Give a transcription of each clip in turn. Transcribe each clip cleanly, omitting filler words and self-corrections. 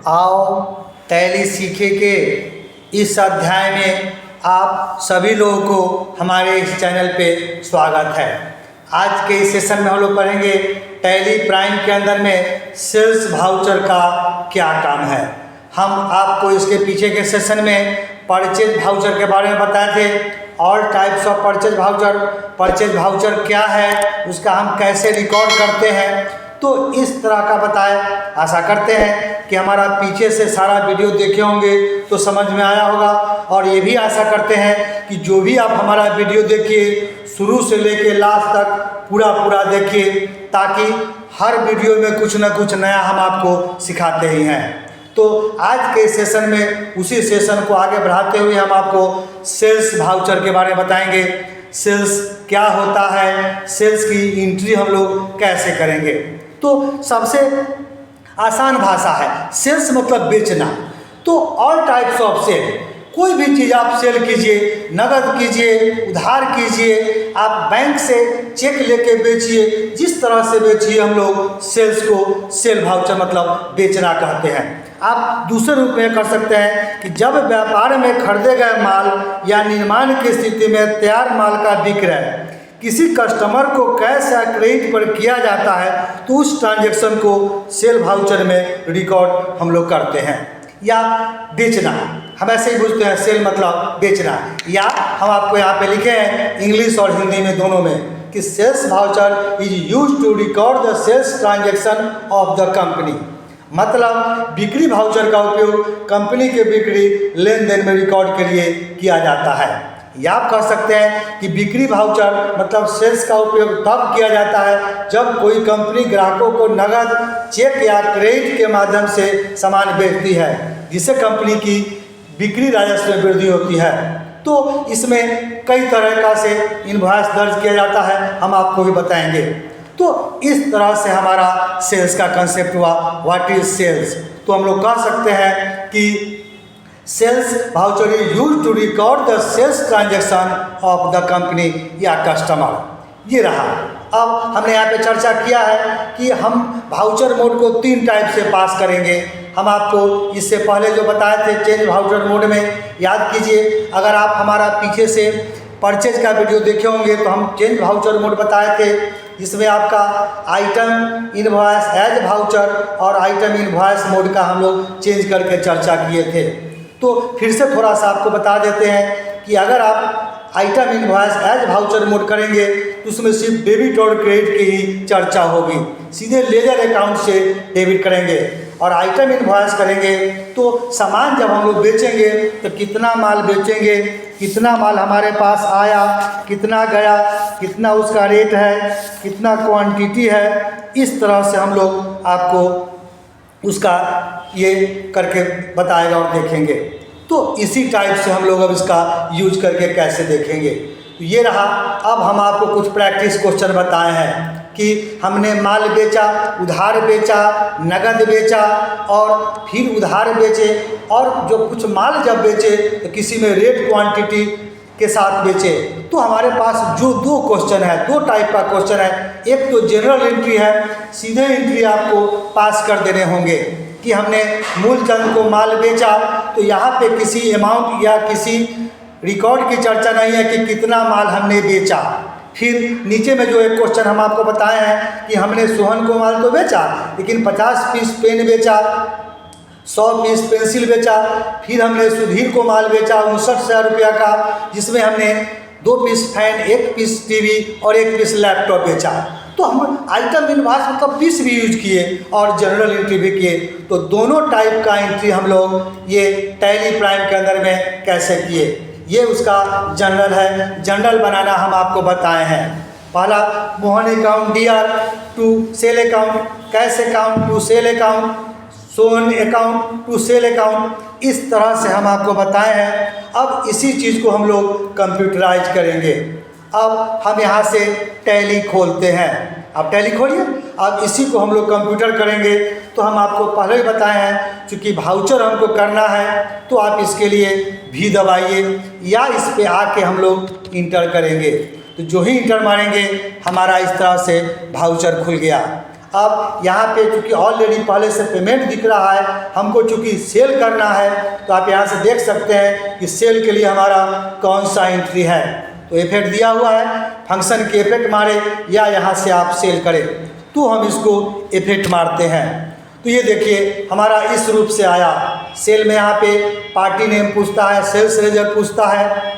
आओ टैली सीखे के इस अध्याय में आप सभी लोगों को हमारे इस चैनल पे स्वागत है। आज के इस सेशन में हम लोग पढ़ेंगे टैली प्राइम के अंदर में सेल्स वाउचर का क्या काम है। हम आपको इसके पीछे के सेशन में परचेज वाउचर के बारे में बताए थे। All types of purchase voucher क्या है, उसका हम कैसे रिकॉर्ड करते हैं, तो इस तरह का बताएं। आशा करते हैं कि हमारा पीछे से सारा वीडियो देखे होंगे तो समझ में आया होगा, और ये भी आशा करते हैं कि जो भी आप हमारा वीडियो देखिए शुरू से लेके लास्ट तक पूरा देखिए, ताकि हर वीडियो में कुछ ना कुछ नया हम आपको सिखाते ही हैं। तो आज के सेशन में उसी सेशन को आगे बढ़ाते हुए हम आपको सेल्स वाउचर के बारे में बताएंगे। सेल्स क्या होता है, सेल्स की एंट्री हम लोग कैसे करेंगे। तो सबसे आसान भाषा है, सेल्स मतलब बेचना। तो ऑल टाइप्स ऑफ सेल, कोई भी चीज़ आप सेल कीजिए, नगद कीजिए, उधार कीजिए, आप बैंक से चेक लेके बेचिए, जिस तरह से बेचिए हम लोग सेल्स को सेल वाउचर मतलब बेचना कहते हैं। आप दूसरे रूप में कर सकते हैं कि जब व्यापार में खरीदे गए माल या निर्माण की स्थिति में तैयार माल का विक्रय किसी कस्टमर को कैश या क्रेडिट पर किया जाता है, तो उस ट्रांजैक्शन को सेल वाउचर में रिकॉर्ड हम लोग करते हैं। या बेचना, हम ऐसे ही पूछते हैं, सेल मतलब बेचना। या हम आपको यहाँ पे लिखे हैं इंग्लिश और हिंदी में दोनों में कि sales voucher is used to record the sales transaction of the company. मतलब बिक्री वाउचर का उपयोग कंपनी के बिक्री लेन देन में रिकॉर्ड के लिए किया जाता है। या आप कह सकते हैं कि बिक्री वाउचर मतलब सेल्स का उपयोग तब किया जाता है जब कोई कंपनी ग्राहकों को नगद, चेक या क्रेडिट के माध्यम से सामान बेचती है, जिससे कंपनी की बिक्री राजस्व में वृद्धि होती है। तो इसमें कई तरह का से इनवॉइस दर्ज किया जाता है, हम आपको भी बताएंगे। तो इस तरह से हमारा सेल्स का कंसेप्ट हुआ, व्हाट इज सेल्स। तो हम लोग कह सकते हैं कि sales voucher is used to record the sales transaction of the company या कस्टमर। ये रहा। अब हमने यहाँ पे चर्चा किया है कि हम वाउचर मोड को 3 टाइप से पास करेंगे। हम आपको इससे पहले जो बताए थे चेंज वाउचर मोड में, याद कीजिए, अगर आप हमारा पीछे से परचेज का वीडियो देखे होंगे तो हम चेंज वाउचर मोड बताए थे, जिसमें आपका आइटम इनवॉइस एज वाउचर और आइटम इनवॉइस मोड का हम लोग चेंज करके चर्चा किए थे। तो फिर से थोड़ा सा आपको बता देते हैं कि अगर आप item invoice as voucher mode करेंगे तो उसमें सिर्फ डेबिट और क्रेडिट की ही चर्चा होगी, सीधे लेजर अकाउंट से डेबिट करेंगे। और आइटम इनवॉइस करेंगे तो सामान जब हम लोग बेचेंगे तो कितना माल बेचेंगे, कितना माल हमारे पास आया, कितना गया, कितना उसका रेट है, कितना क्वांटिटी है, इस तरह से हम लोग आपको उसका ये करके बताएगा और देखेंगे। तो इसी टाइप से हम लोग अब इसका यूज करके कैसे देखेंगे। तो ये रहा। अब हम आपको कुछ प्रैक्टिस क्वेश्चन बताए हैं कि हमने माल बेचा, उधार बेचा, नगद बेचा और फिर उधार बेचे, और जो कुछ माल जब बेचे तो किसी में रेट क्वांटिटी के साथ बेचे। तो हमारे पास जो 2 क्वेश्चन है, 2 टाइप का क्वेश्चन है। एक तो जनरल एंट्री है, सीधे एंट्री आपको पास कर देने होंगे कि हमने मूलचंद को माल बेचा, तो यहाँ पे किसी अमाउंट या किसी रिकॉर्ड की चर्चा नहीं है कि कितना माल हमने बेचा। फिर नीचे में जो एक क्वेश्चन हम आपको बताए हैं कि हमने सोहन को माल तो बेचा, लेकिन 50 पीस पेन बेचा, 100 पीस पेंसिल बेचा। फिर हमने सुधीर को माल बेचा 59,000 रुपया का, जिसमें हमने 2 पीस फैन, 1 पीस टीवी और 1 पीस लैपटॉप बेचा। तो हम आइटम इनवॉइस मतलब पीस भी यूज किए और जनरल एंट्री भी किए। तो दोनों टाइप का एंट्री हम लोग ये टैली प्राइम के अंदर में कैसे किए, ये उसका जनरल है। जनरल बनाना हम आपको बताए हैं। पहला Mohan account DR to sale account, cash account to sale account, Sohan account to sale account, इस तरह से हम आपको बताए हैं। अब इसी चीज़ को हम लोग कंप्यूटराइज करेंगे। अब हम यहाँ से टैली खोलते हैं। आप टैली खोलिए। अब इसी को हम लोग कंप्यूटर करेंगे। तो हम आपको पहले ही बताए हैं, चूँकि वाउचर हमको करना है तो आप इसके लिए भी दबाइए या इस पे आके हम लोग इंटर करेंगे। तो जो ही इंटर मारेंगे हमारा इस तरह से वाउचर खुल गया। अब यहाँ पे चूँकि ऑलरेडी पहले से पेमेंट दिख रहा है, हमको चूँकि सेल करना है, तो आप यहाँ से देख सकते हैं कि सेल के लिए हमारा कौन सा एंट्री है। तो इफेक्ट दिया हुआ है, फंक्शन के इफेक्ट मारे या यहाँ से आप सेल करें, तो हम इसको इफेक्ट मारते हैं। तो ये देखिए हमारा इस रूप से आया। सेल में यहाँ पे पार्टी नेम पूछता है, सेल्स लेजर पूछता है।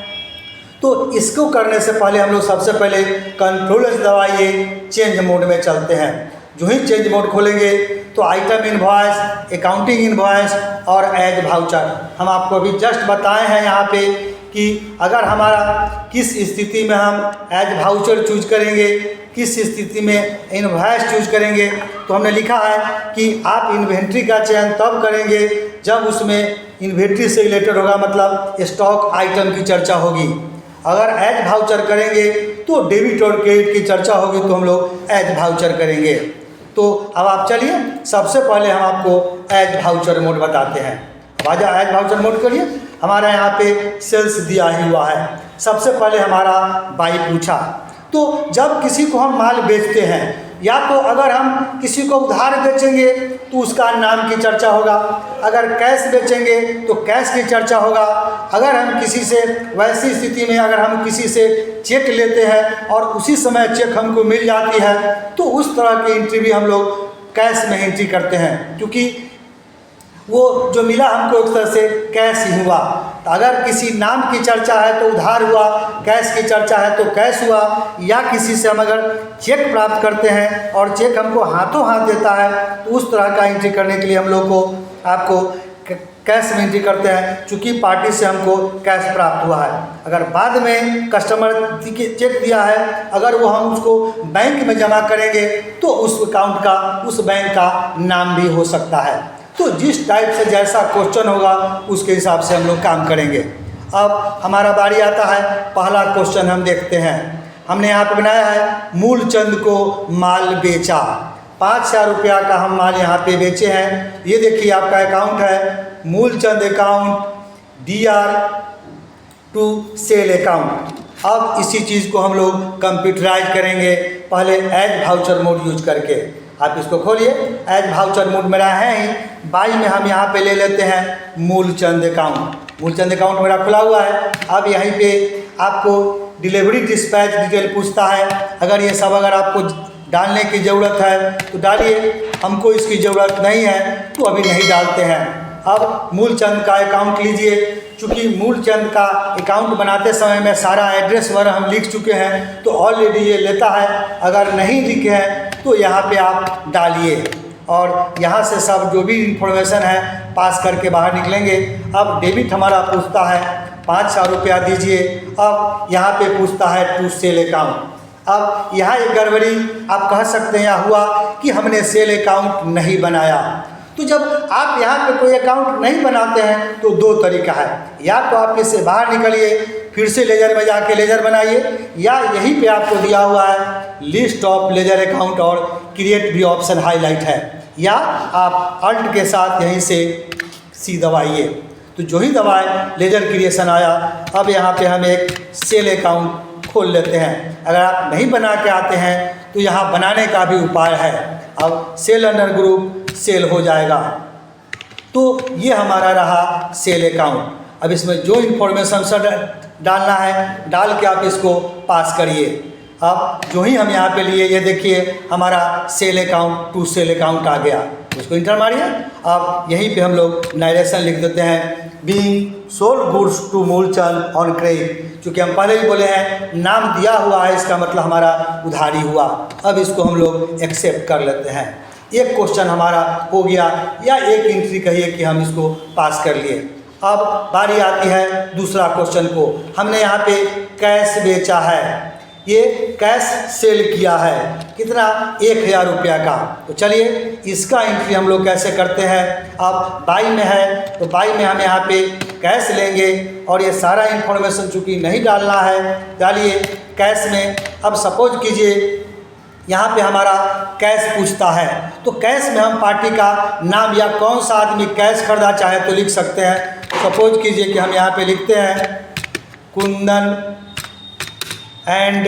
तो इसको करने से पहले हम लोग सबसे पहले कंट्रोल दबाइए, चेंज मोड में चलते हैं। जो ही चेंज मोड खोलेंगे तो आइटम इनवॉइस, अकाउंटिंग इनवॉइस और एज वाउचर हम आपको अभी जस्ट बताए हैं यहाँ पे कि अगर हमारा किस स्थिति में हम एज वाउचर चूज करेंगे, किस स्थिति में इनवॉइस चूज करेंगे। तो हमने लिखा है कि आप इन्वेंट्री का चयन तब करेंगे जब उसमें इन्वेंट्री से रिलेटेड होगा, मतलब स्टॉक आइटम की चर्चा होगी। अगर एज वाउचर करेंगे तो डेबिट और क्रेडिट की चर्चा होगी, तो हम लोग एज वाउचर करेंगे। तो अब आप चलिए सबसे पहले हम आपको एज वाउचर मोड बताते हैं। राजा एज वाउचर मोड करिए। हमारा यहाँ पे सेल्स दिया ही हुआ है। सबसे पहले हमारा बाई पूछा। तो जब किसी को हम माल बेचते हैं, या तो अगर हम किसी को उधार बेचेंगे तो उसका नाम की चर्चा होगा, अगर कैश बेचेंगे तो कैश की चर्चा होगा, अगर हम किसी से वैसी स्थिति में अगर हम किसी से चेक लेते हैं और उसी समय चेक हमको मिल जाती है, तो उस तरह की एंट्री भी हम लोग कैश में एंट्री करते हैं, क्योंकि वो जो मिला हमको एक तरह से कैश ही हुआ। तो अगर किसी नाम की चर्चा है तो उधार हुआ, कैश की चर्चा है तो कैश हुआ, या किसी से हम अगर चेक प्राप्त करते हैं और चेक हमको हाथों हाथ देता है, तो उस तरह का एंट्री करने के लिए हम लोग को आपको कैश में एंट्री करते हैं, चूँकि पार्टी से हमको कैश प्राप्त हुआ है। अगर बाद में कस्टमर चेक दिया है, अगर वो हम उसको बैंक में जमा करेंगे तो उस अकाउंट का, उस बैंक का नाम भी हो सकता है। तो जिस टाइप से जैसा क्वेश्चन होगा उसके हिसाब से हम लोग काम करेंगे। अब हमारा बारी आता है, पहला क्वेश्चन हम देखते हैं। हमने यहाँ पे बनाया है मूलचंद को माल बेचा, 5,000 रुपया का हम माल यहाँ पे बेचे हैं। ये देखिए आपका अकाउंट है Moolchand account DR to sale account. अब इसी चीज़ को हम लोग कंप्यूटराइज करेंगे, पहले एज वाउचर मोड यूज करके। आप इसको खोलिए, एज वाउचर मोड मेरा है ही। बाई में हम यहाँ पे ले लेते हैं मूलचंद अकाउंट। मूलचंद अकाउंट मेरा खुला हुआ है। अब यहीं पे आपको डिलीवरी डिस्पैच डिटेल पूछता है। अगर ये सब अगर आपको डालने की ज़रूरत है तो डालिए, हमको इसकी ज़रूरत नहीं है तो अभी नहीं डालते हैं। अब मूलचंद का अकाउंट लीजिए। चूँकि मूलचंद का अकाउंट बनाते समय में सारा एड्रेस वगैरह हम लिख चुके हैं, तो ऑलरेडी ये लेता है। अगर नहीं लिखे हैं तो यहाँ पे आप डालिए और यहाँ से सब जो भी इंफॉर्मेशन है पास करके बाहर निकलेंगे। अब डेबिट हमारा पूछता है 5,000 रुपया दीजिए। अब यहाँ पे पूछता है टू सेल अकाउंट। अब यहाँ एक गड़बड़ी आप कह सकते हैं यहाँ हुआ कि हमने सेल अकाउंट नहीं बनाया। तो जब आप यहाँ पे कोई अकाउंट नहीं बनाते हैं तो दो तरीका है, या तो आप इससे बाहर निकलिए, फिर से लेजर में जाके लेजर बनाइए, या यहीं पे आपको दिया हुआ है लिस्ट ऑफ लेजर अकाउंट और क्रिएट भी ऑप्शन हाईलाइट है, या आप अल्ट के साथ यहीं से सी दबाइए। तो जो ही दबाए लेजर क्रिएशन आया। अब यहाँ पे हम एक सेल अकाउंट खोल लेते हैं। अगर आप नहीं बना के आते हैं तो यहाँ बनाने का भी उपाय है। अब सेल अंडर ग्रुप सेल हो जाएगा। तो ये हमारा रहा सेल अकाउंट। अब इसमें जो इन्फॉर्मेशन सब डालना है डाल के आप इसको पास करिए। अब जो ही हम यहाँ पे लिए, ये देखिए हमारा sale account to sale account आ गया। उसको इंटर मारिए। अब यहीं पे हम लोग नरेशन लिख देते हैं, being sold goods to Moolchand on credit. चूँकि हम पहले ही बोले हैं नाम दिया हुआ है, इसका मतलब हमारा उधारी हुआ। अब इसको हम लोग एक्सेप्ट कर लेते हैं। एक क्वेश्चन हमारा हो गया, या एक एंट्री कहिए कि हम इसको पास कर लिए। अब बारी आती है दूसरा क्वेश्चन को। हमने यहाँ पे कैश बेचा है, ये कैश सेल किया है, कितना 1,000 रुपया का। तो चलिए इसका एंट्री हम लोग कैसे करते हैं। अब बाई में है तो बाई में हम यहाँ पे कैश लेंगे और ये सारा इन्फॉर्मेशन चूँकि नहीं डालना है, डालिए कैश में। अब सपोज कीजिए यहाँ पे हमारा कैश पूछता है, तो कैश में हम पार्टी का नाम या कौन सा आदमी कैश खरीदा चाहे तो लिख सकते हैं। सपोज कीजिए कि हम यहाँ पे लिखते हैं कुंदन एंड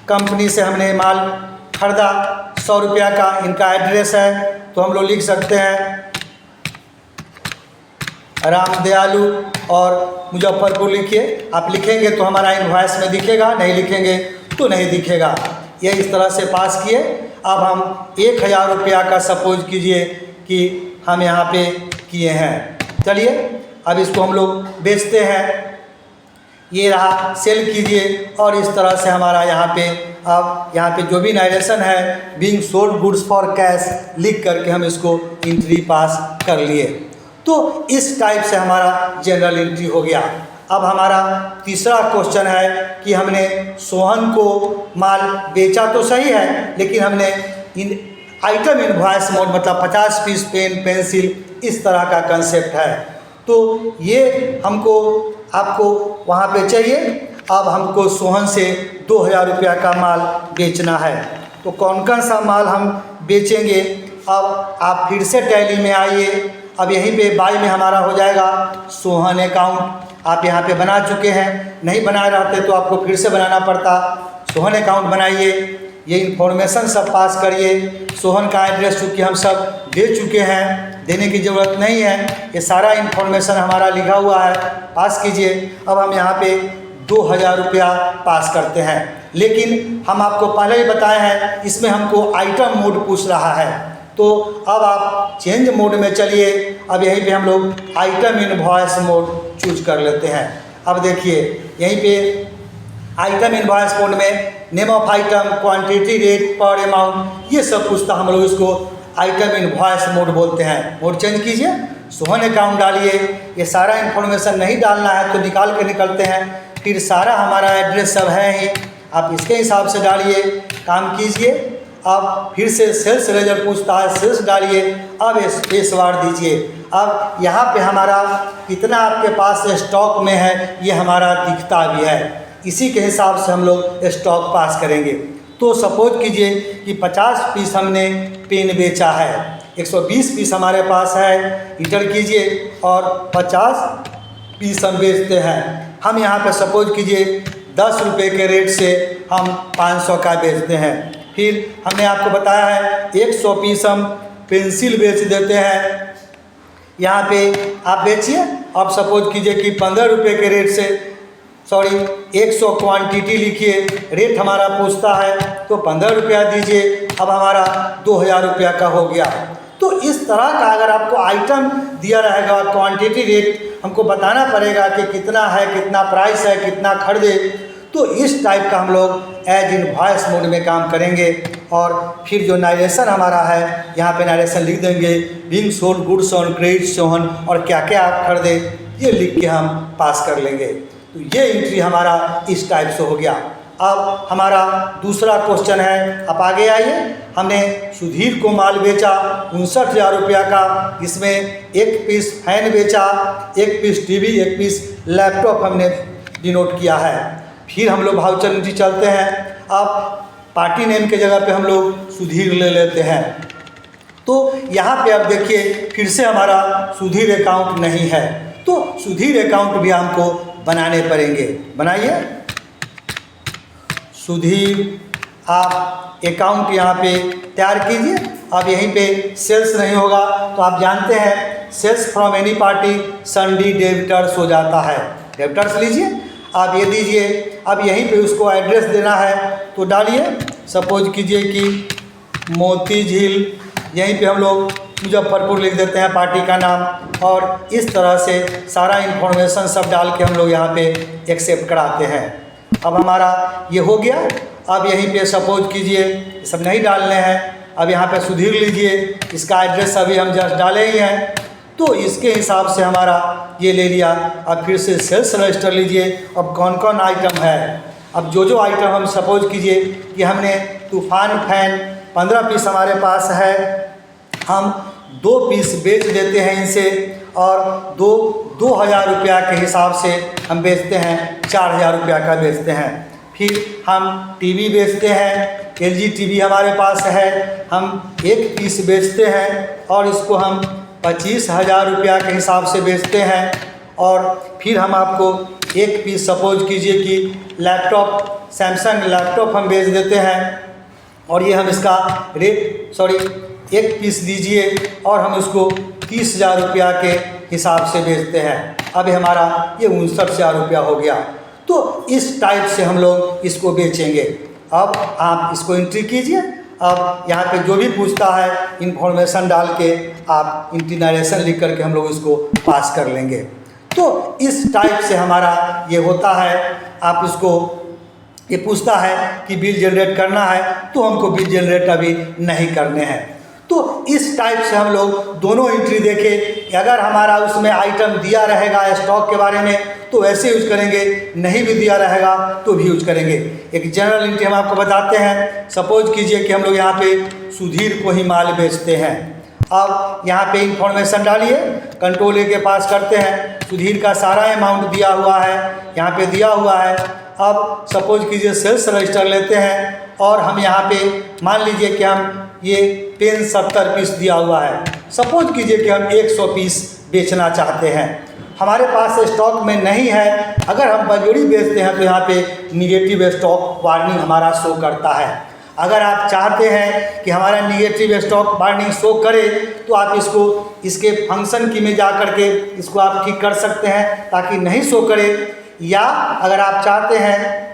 कंपनी से हमने माल हरदा 100 रुपया का इनका एड्रेस है। तो हम लोग लिख सकते हैं राम दयालु और मुजफ्फरपुर लिखिए। आप लिखेंगे तो हमारा इनवॉइस में दिखेगा, नहीं लिखेंगे तो नहीं दिखेगा। ये इस तरह से पास किए। अब हम 1000 रुपया का सपोज कीजिए कि हम यहाँ पे किए हैं। चलिए अब इसको हम लोग बेचते हैं। ये रहा, सेल कीजिए और इस तरह से हमारा यहाँ पे अब यहाँ पे जो भी नरेशन है being sold goods for cash लिख करके हम इसको एंट्री पास कर लिए। तो इस टाइप से हमारा जनरल एंट्री हो गया। अब हमारा तीसरा क्वेश्चन है कि हमने सोहन को माल बेचा तो सही है, लेकिन हमने इन आइटम इनवॉइस मोड मतलब 50 पीस पेन पेंसिल इस तरह का कंसेप्ट है। तो ये हमको आपको वहाँ पे चाहिए। अब हमको सोहन से 2000 रुपया का माल बेचना है। तो कौन कौन सा माल हम बेचेंगे, अब आप फिर से टैली में आइए। अब यहीं पे बाई में हमारा हो जाएगा सोहन अकाउंट। आप यहाँ पे बना चुके हैं, नहीं बनाए रहते तो आपको फिर से बनाना पड़ता। सोहन अकाउंट बनाइए, ये इन्फॉर्मेशन सब पास करिए। सोहन का एड्रेस चूँकि हम सब दे चुके हैं, देने की ज़रूरत नहीं है, ये सारा इन्फॉर्मेशन हमारा लिखा हुआ है, पास कीजिए। अब हम यहाँ पे 2000 रुपया पास करते हैं, लेकिन हम आपको पहले ही बताए हैं इसमें हमको आइटम मोड पूछ रहा है। तो अब आप चेंज मोड में चलिए। अब यहीं पे हम लोग आइटम इनवॉइस मोड चूज कर लेते हैं। अब देखिए यहीं पे आइटम इनवॉइस मोड में name of item, quantity, rate, पर अमाउंट, ये सब पूछता। हम लोग इसको आइटम इनवॉइस मोड बोलते हैं। मोड चेंज कीजिए, सोहन अकाउंट डालिए। ये सारा इन्फॉर्मेशन नहीं डालना है तो निकाल के निकलते हैं। फिर सारा हमारा एड्रेस सब है ही, आप इसके हिसाब से डालिए, काम कीजिए। अब फिर से सेल्स लेजर पूछता है, सेल्स डालिए। अब स्पेस बार दीजिए। अब यहाँ पे हमारा कितना आपके पास स्टॉक में है ये हमारा दिखता भी है। इसी के हिसाब से हम लोग स्टॉक पास करेंगे। तो सपोज कीजिए कि 50 पीस हमने पेन बेचा है, 120 पीस हमारे पास है, इंटर कीजिए और 50 पीस हम बेचते हैं। हम यहाँ पे सपोज कीजिए 10 रुपये के रेट से हम 500 का बेचते हैं। फिर हमने आपको बताया है 100 पीस हम पेंसिल बेच देते हैं। यहाँ पे आप बेचिए। अब सपोज कीजिए कि 15 रुपये के रेट से 100 क्वांटिटी लिखिए, रेट हमारा पूछता है तो 15 रुपया दीजिए। अब हमारा 2000 रुपया का हो गया। तो इस तरह का अगर आपको आइटम दिया रहेगा, क्वांटिटी रेट हमको बताना पड़ेगा कि कितना है, कितना प्राइस है, कितना खरीदे। तो इस टाइप का हम लोग एज इनवॉइस मोड में काम करेंगे। और फिर जो नरेशन हमारा है यहाँ पे नरेशन लिख देंगे, being sold goods on credit Sohan, और क्या क्या आप खरीदे ये लिख के हम पास कर लेंगे। तो ये एंट्री हमारा इस टाइप से हो गया। अब हमारा दूसरा क्वेश्चन है, आप आगे आइए। हमने सुधीर को माल बेचा 59,000 रुपया का। इसमें 1 पीस फैन बेचा, 1 पीस टीवी, 1 पीस लैपटॉप हमने डिनोट किया है। फिर हम लोग वाउचर एंट्री चलते हैं। अब पार्टी नेम के जगह पे हम लोग सुधीर ले लेते हैं। तो यहाँ पे अब देखिए फिर से हमारा सुधीर अकाउंट नहीं है, तो सुधीर अकाउंट भी हमको बनाने पड़ेंगे। बनाइए सुधीर, आप अकाउंट यहाँ पे तैयार कीजिए। अब यहीं पे सेल्स नहीं होगा तो आप जानते हैं sales from any party sundry debtors हो जाता है। डेबिटर्स लीजिए, आप ये दीजिए। अब यहीं पे उसको एड्रेस देना है तो डालिए। सपोज कीजिए कि मोती झील, यहीं पे हम लोग मुजफ्फरपुर लिख देते हैं पार्टी का नाम, और इस तरह से सारा इन्फॉर्मेशन सब डाल के हम लोग यहाँ पे एक्सेप्ट कराते हैं। अब हमारा ये हो गया। अब यहीं पे सपोज कीजिए सब नहीं डालने हैं। अब यहाँ पे सुधीर लीजिए, इसका एड्रेस अभी हम जस्ट डाले ही हैं तो इसके हिसाब से हमारा ये ले लिया। अब फिर से सेल्स रजिस्टर लीजिए। अब कौन कौन आइटम है, अब जो आइटम हम सपोज कीजिए कि हमने तूफान फैन 15 पीस हमारे पास है, हम 2 पीस बेच देते हैं इनसे, और 2000 रुपया के हिसाब से हम बेचते हैं, 4000 रुपया का बेचते हैं। फिर हम टीवी बेचते हैं, LG टीवी हमारे पास है, हम 1 पीस बेचते हैं और इसको हम 25,000 रुपया के हिसाब से बेचते हैं। और फिर हम आपको 1 पीस सपोज कीजिए कि लैपटॉप, सैमसंग लैपटॉप हम बेच देते हैं, और ये हम इसका रेट एक पीस दीजिए और हम इसको 30,000 रुपया के हिसाब से बेचते हैं। अभी हमारा ये 59,000 रुपया हो गया। तो इस टाइप से हम लोग इसको बेचेंगे। अब आप इसको एंट्री कीजिए। अब यहाँ पे जो भी पूछता है इन्फॉर्मेशन डाल के आप एंट्री नरेशन लिख करके हम लोग इसको पास कर लेंगे। तो इस टाइप से हमारा ये होता है। आप इसको ये पूछता है कि बिल जनरेट करना है, तो हमको बिल जनरेट अभी नहीं करने हैं। तो इस टाइप से हम लोग दोनों एंट्री देखें कि अगर हमारा उसमें आइटम दिया रहेगा स्टॉक के बारे में तो वैसे यूज करेंगे, नहीं भी दिया रहेगा तो भी यूज करेंगे। एक जनरल एंट्री हम आपको बताते हैं। सपोज कीजिए कि हम लोग यहाँ पे सुधीर को ही माल बेचते हैं। अब यहाँ पे इंफॉर्मेशन डालिए, कंट्रोल ए के पास करते हैं। सुधीर का सारा अमाउंट दिया हुआ है, यहाँ पे दिया हुआ है। अब सपोज कीजिए सेल्स रजिस्टर लेते हैं और हम यहाँ पे मान लीजिए कि हम ये पेन 70 पीस दिया हुआ है। सपोज कीजिए कि हम 100 पीस बेचना चाहते हैं, हमारे पास स्टॉक में नहीं है। अगर हम बजोड़ी बेचते हैं तो यहाँ पे निगेटिव स्टॉक वार्निंग हमारा शो करता है। अगर आप चाहते हैं कि हमारा निगेटिव स्टॉक वार्निंग शो करे तो आप इसको इसके फंक्शन की में जा कर के इसको आप ठीक कर सकते हैं ताकि नहीं शो करे, या अगर आप चाहते हैं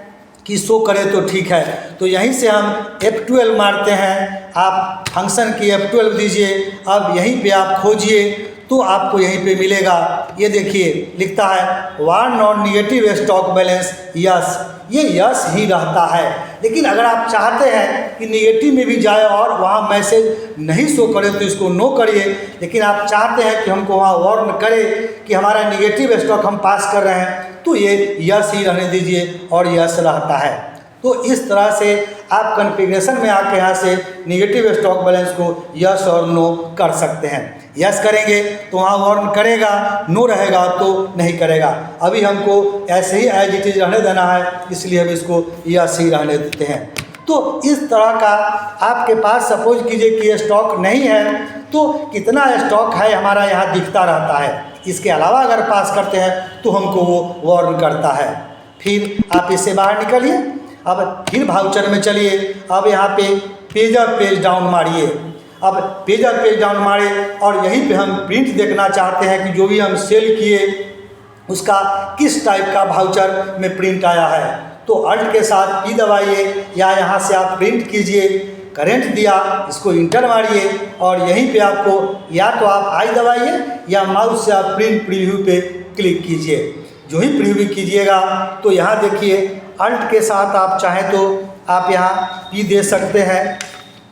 कि शो करे तो ठीक है। तो यहीं से हम F12 मारते हैं। आप फंक्शन की F12 दीजिए। अब यहीं पे आप खोजिए तो आपको यहीं पे मिलेगा। ये देखिए लिखता है warn non negative stock balance yes, ये यस ही रहता है। लेकिन अगर आप चाहते हैं कि निगेटिव में भी जाए और वहाँ मैसेज नहीं शो करे तो इसको नो करिए। लेकिन आप चाहते हैं कि हमको वहाँ वार्न करे कि हमारा निगेटिव स्टॉक हम पास कर रहे हैं तो ये यस ही रहने दीजिए और यस रहता है। तो इस तरह से आप कॉन्फ़िगरेशन में आके यहाँ से निगेटिव स्टॉक बैलेंस को यस और नो कर सकते हैं। यस करेंगे तो वहाँ वार्न करेगा, नो रहेगा तो नहीं करेगा। अभी हमको ऐसे ही एज इट इज रहने देना है, इसलिए हम इसको यस ही रहने देते हैं। तो इस तरह का आपके पास सपोज कीजिए कि स्टॉक नहीं है तो कितना स्टॉक है हमारा यहाँ दिखता रहता है। इसके अलावा अगर पास करते हैं तो हमको वो वार्न करता है। फिर आप इससे बाहर निकलिए। अब फिर वाउचर में चलिए। अब यहाँ पे पेज अप पेज डाउन मारिए। अब पेज अप पेज डाउन मारे और यहीं पे हम प्रिंट देखना चाहते हैं कि जो भी हम सेल किए उसका किस टाइप का वाउचर में प्रिंट आया है। तो अल्ट के साथ पी दबाइए या यहाँ से आप प्रिंट कीजिए। करेंट दिया, इसको इंटर मारिए और यहीं पे आपको या तो आप आई दबाइए या माउस से आप प्रिंट प्रीव्यू पे क्लिक कीजिए। जो ही प्रीव्यू कीजिएगा तो यहाँ देखिए अल्ट के साथ आप चाहें तो आप यहाँ पी दे सकते हैं,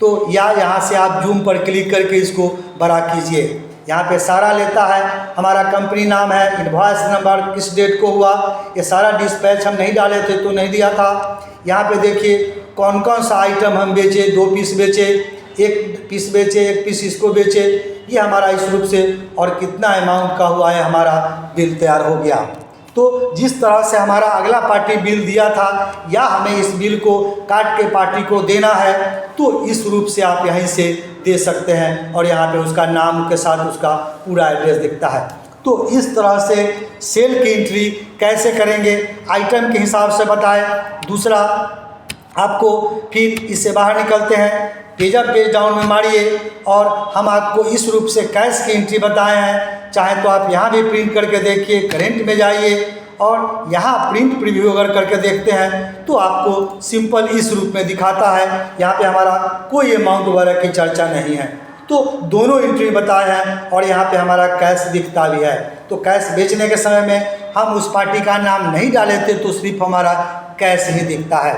तो या यहाँ से आप जूम पर क्लिक करके इसको बड़ा कीजिए। यहाँ पे सारा लेता है, हमारा कंपनी नाम है, इनवॉइस नंबर, किस डेट को हुआ, ये सारा डिस्पैच हम नहीं डाले थे तो नहीं दिया था। यहाँ पे देखिए कौन कौन सा आइटम हम बेचे, 2 पीस बेचे, 1 पीस बेचे, 1 पीस इसको बेचे, ये हमारा इस रूप से और कितना अमाउंट का हुआ है हमारा बिल तैयार हो गया। तो जिस तरह से हमारा अगला पार्टी बिल दिया था या हमें इस बिल को काट के पार्टी को देना है तो इस रूप से आप यहीं से दे सकते हैं और यहाँ पे उसका नाम के साथ उसका पूरा एड्रेस दिखता है। तो इस तरह से सेल की एंट्री कैसे करेंगे आइटम के हिसाब से बताएं। दूसरा आपको फिर इससे बाहर निकलते हैं, पेज अप पेज डाउन में मारिए और हम आपको इस रूप से कैश की एंट्री बताए हैं। चाहे तो आप यहाँ भी प्रिंट करके देखिए, करेंट में जाइए और यहाँ प्रिंट प्रीव्यू अगर करके देखते हैं तो आपको सिंपल इस रूप में दिखाता है। यहाँ पे हमारा कोई अमाउंट वगैरह की चर्चा नहीं है। तो दोनों एंट्री बताए हैं और यहाँ पे हमारा कैश दिखता भी है। तो कैश बेचने के समय में हम उस पार्टी का नाम नहीं डाले थे तो सिर्फ हमारा कैश ही दिखता है।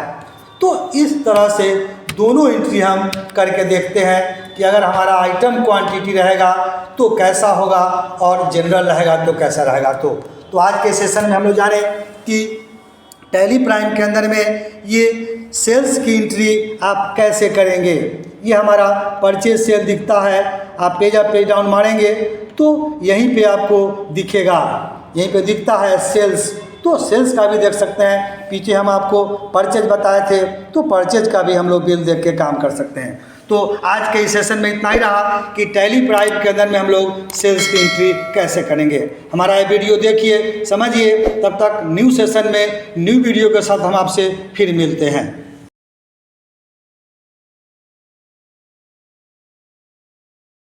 तो इस तरह से दोनों एंट्री हम करके देखते हैं कि अगर हमारा आइटम क्वांटिटी रहेगा तो कैसा होगा और जनरल रहेगा तो कैसा रहेगा। तो आज के सेशन में हम लोग जाने कि टैली प्राइम के अंदर में ये सेल्स की एंट्री आप कैसे करेंगे। ये हमारा परचेज सेल दिखता है, आप पेज अप पेज डाउन मारेंगे तो यहीं पे आपको दिखेगा, यहीं पे दिखता है सेल्स। तो सेल्स का भी देख सकते हैं। पीछे हम आपको परचेज बताए थे तो परचेज का भी हम लोग बिल देख के काम कर सकते हैं। तो आज के इस सेशन में इतना ही रहा कि टैली प्राइम के अंदर में हम लोग सेल्स की एंट्री कैसे करेंगे। हमारा ये वीडियो देखिए, समझिए। तब तक न्यू सेशन में न्यू वीडियो के साथ हम आपसे फिर मिलते हैं।